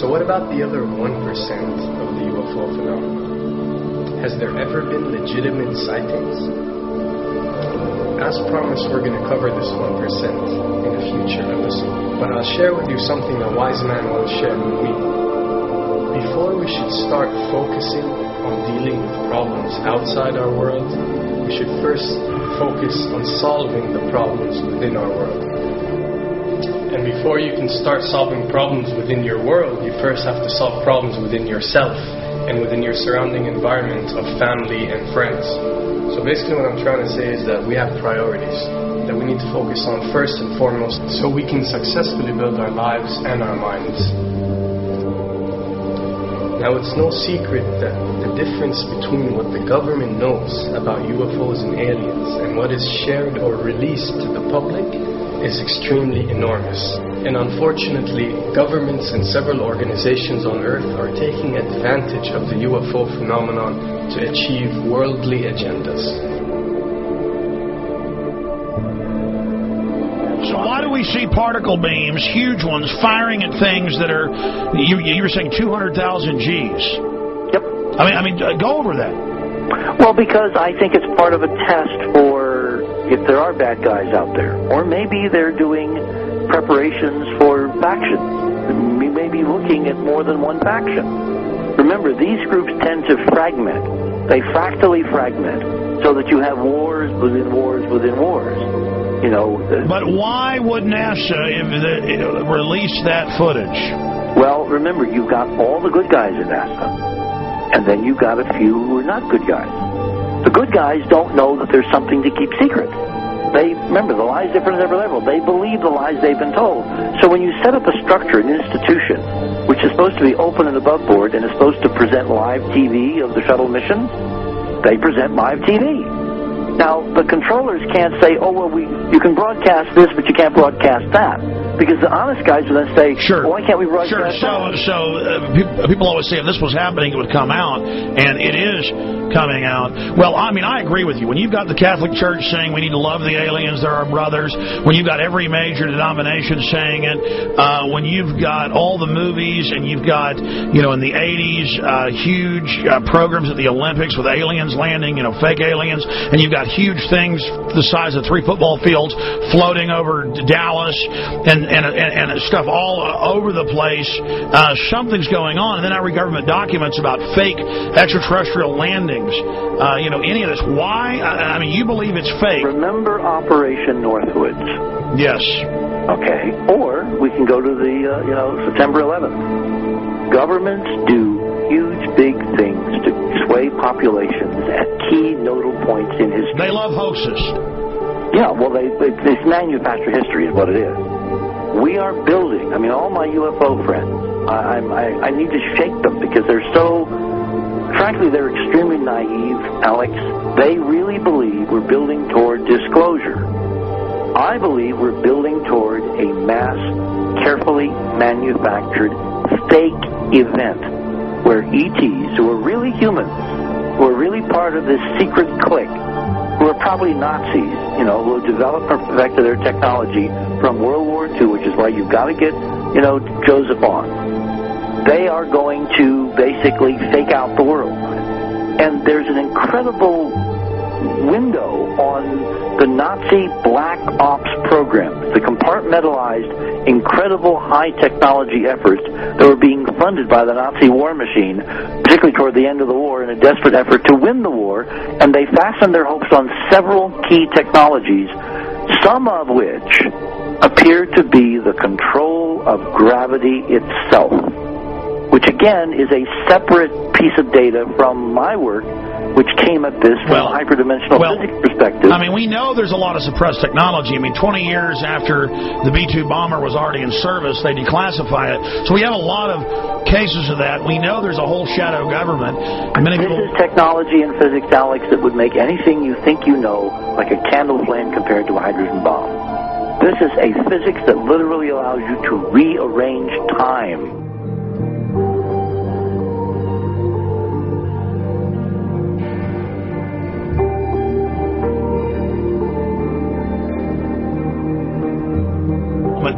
So what about the other 1% of the UFO phenomenon? Has there ever been legitimate sightings? As promised, we're going to cover this 1% in a future episode. But I'll share with you something a wise man once shared with me. Before we should start focusing on dealing with problems outside our world, we should first focus on solving the problems within our world. And before you can start solving problems within your world, you first have to solve problems within yourself and within your surrounding environment of family and friends. So basically what I'm trying to say is that we have priorities that we need to focus on first and foremost so we can successfully build our lives and our minds. Now, it's no secret that the difference between what the government knows about UFOs and aliens and what is shared or released to the public is extremely enormous. And unfortunately, governments and several organizations on Earth are taking advantage of the UFO phenomenon to achieve worldly agendas. So why do we see particle beams, huge ones, firing at things that are, you were saying 200,000 Gs? Yep. I mean, go over that. Well, because I think it's part of a test for if there are bad guys out there. Or maybe they're doing preparations for factions. We may be looking at more than one faction. Remember, these groups tend to fragment. They fractally fragment so that you have wars within wars within wars. You know. But why would NASA release that footage? Well, remember, you've got all the good guys in NASA, and then you've got a few who are not good guys. The good guys don't know that there's something to keep secret. Remember, the lie's different at every level. They believe the lies they've been told. So when you set up a structure, an institution, which is supposed to be open and above board and is supposed to present live TV of the shuttle mission, they present live TV. Now, the controllers can't say, oh, well, you can broadcast this, but you can't broadcast that. Because the honest guys will then say, sure. Well, why can't we broadcast that? People always say if this was happening, it would come out, and it is coming out. Well, I mean, I agree with you. When you've got the Catholic Church saying we need to love the aliens, they're our brothers, when you've got every major denomination saying it, when you've got all the movies, and you've got, in the 80s, huge programs at the Olympics with aliens landing, fake aliens, and you've got huge things the size of 3 football fields floating over Dallas, and stuff all over the place. Something's going on, and then I read government documents about fake extraterrestrial landings. Any of this. Why? I mean, you believe it's fake. Remember Operation Northwoods? Yes. Okay. Or we can go to the, September 11th. Governments do huge, big things to sway populations at key nodal points in history. They love hoaxes. Yeah, well, it's manufactured history is what it is. We are building, all my UFO friends, I need to shake them because they're so, frankly, they're extremely naive, Alex. They really believe we're building toward disclosure. I believe we're building toward a mass, carefully manufactured, fake event where ETs, who are really humans, who are really part of this secret clique, who are probably Nazis, who have developed and perfected their technology from World War II, which is why you've got to get, Joseph on. They are going to basically fake out the world. And there's an incredible window on the Nazi black ops programs, the compartmentalized, incredible high-technology efforts that were being funded by the Nazi war machine, particularly toward the end of the war, in a desperate effort to win the war, and they fastened their hopes on several key technologies, some of which appear to be the control of gravity itself, which again is a separate piece of data from my work, which came at this from a hyperdimensional physics perspective. We know there's a lot of suppressed technology. 20 years after the B-2 bomber was already in service, they declassify it. So we have a lot of cases of that. We know there's a whole shadow government. This is technology in physics, Alex, that would make anything you think you know like a candle flame compared to a hydrogen bomb. This is a physics that literally allows you to rearrange time.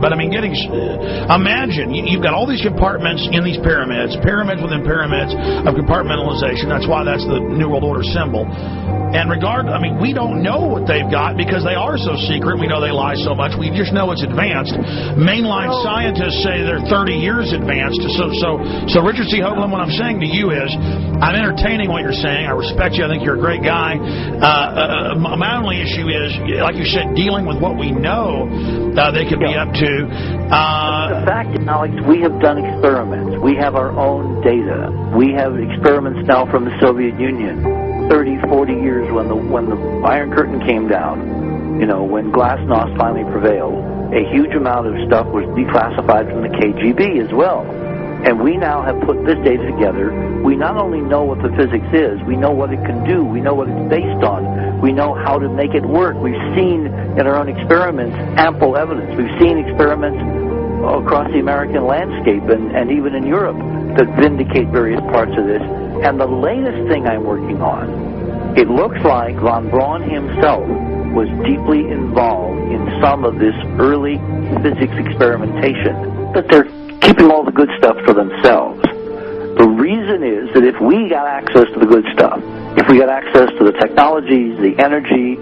But I mean, imagine you've got all these compartments in these pyramids within pyramids of compartmentalization. That's why that's the New World Order symbol. And we don't know what they've got because they are so secret. We know they lie so much. We just know it's advanced. Mainline scientists say they're 30 years advanced. So Richard C. Hoagland, what I'm saying to you is, I'm entertaining what you're saying. I respect you. I think you're a great guy. My only issue is, like you said, dealing with what we know they could be up to. The fact, Alex, we have done experiments. We have our own data. We have experiments now from the Soviet Union. 30, 40 years when the Iron Curtain came down, when Glasnost finally prevailed, a huge amount of stuff was declassified from the KGB as well. And we now have put this data together. We not only know what the physics is, we know what it can do, we know what it's based on, we know how to make it work. We've seen in our own experiments ample evidence. We've seen experiments across the American landscape and even in Europe that vindicate various parts of this. And the latest thing I'm working on, it looks like von Braun himself was deeply involved in some of this early physics experimentation, but they're keeping all the good stuff for themselves. The reason is that if we got access to the good stuff, if we got access to the technologies, the energy,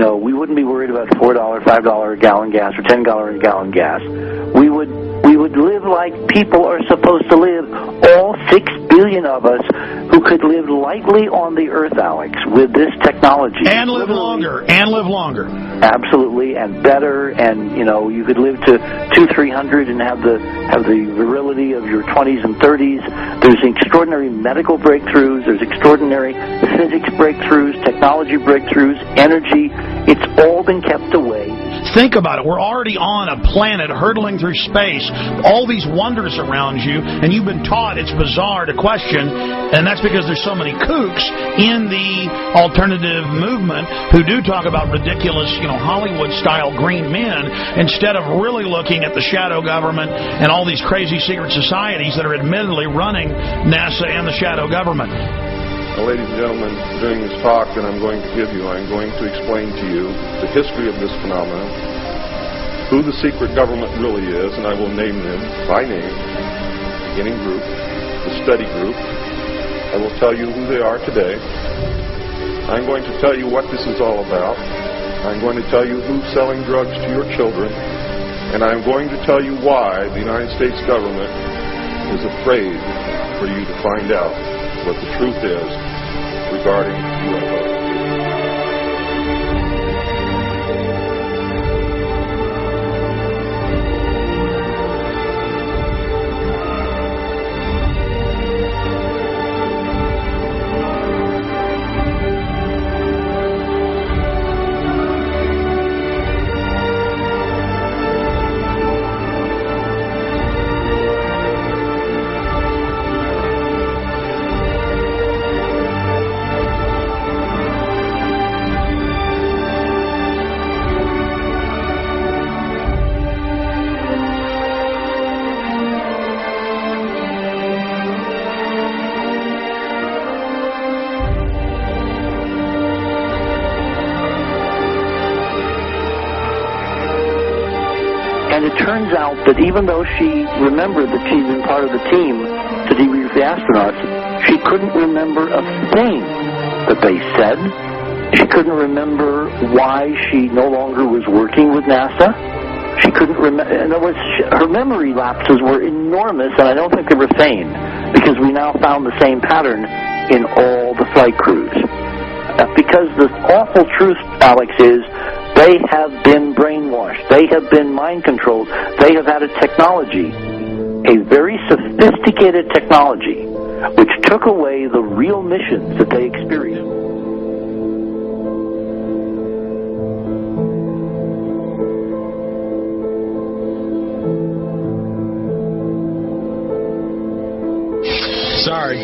we wouldn't be worried about $4, $5 a gallon gas or $10 a gallon gas. We would live like people are supposed to live, all 6 billion of us who could live lightly on the earth, Alex, with this technology. And live longer. Absolutely, and better, and you could live to 200-300 and have the virility of your 20s and 30s. There's extraordinary medical breakthroughs, there's extraordinary physics breakthroughs, technology breakthroughs, energy. It's all been kept away. Think about it. We're already on a planet hurtling through space, all these wonders around you, and you've been taught it's bizarre to question, and that's because there's so many kooks in the alternative movement who do talk about ridiculous, Hollywood-style green men, instead of really looking at the shadow government and all these crazy secret societies that are admittedly running NASA and the shadow government. Now, ladies and gentlemen, during this talk that I'm going to give you, I'm going to explain to you the history of this phenomenon, who the secret government really is, and I will name them by name, the beginning group, the study group. I will tell you who they are today. I'm going to tell you what this is all about. I'm going to tell you who's selling drugs to your children, and I'm going to tell you why the United States government is afraid for you to find out what the truth is regarding UFOs. And it turns out that even though she remembered that she'd been part of the team to debrief the astronauts, she couldn't remember a thing that they said. She couldn't remember why she no longer was working with NASA. She couldn't remember. In other words, her memory lapses were enormous, and I don't think they were feigned, because we now found the same pattern in all the flight crews. Because the awful truth, Alex, is they have been brainwashed. They have been mind-controlled. They have had a technology, a very sophisticated technology, which took away the real missions that they experienced. Sorry.